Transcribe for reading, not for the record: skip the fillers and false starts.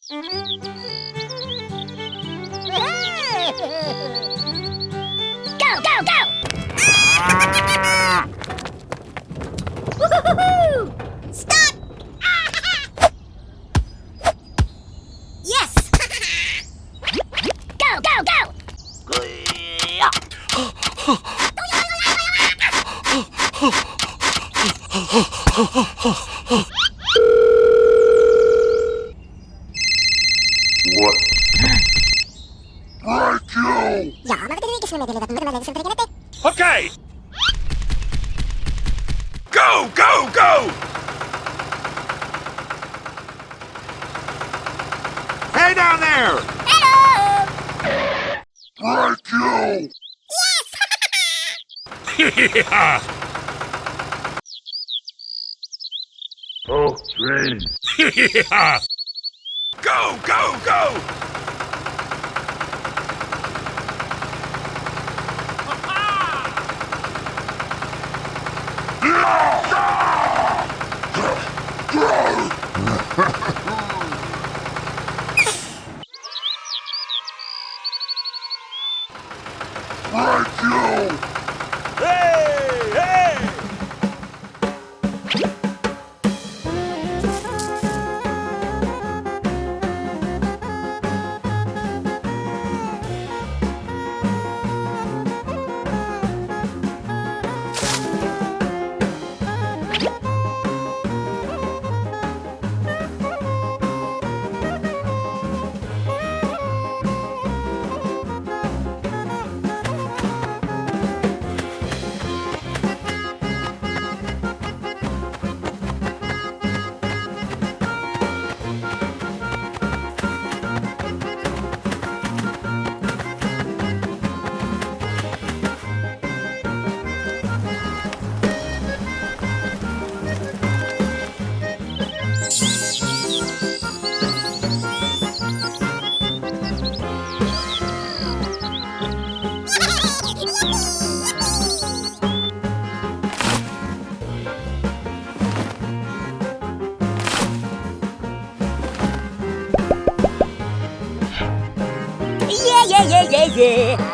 Go, go, go! Woo-hoo-hoo-hoo! Stop! Yes! Go, go, go! What? Right, you! Okay! Go, go, go! Hey down there! Hello! Right, you! Yeah! Oh, train! Yeah! Go, go, go! Right, you! Hey, hey! Yeah, yeah, yeah, yeah, yeah!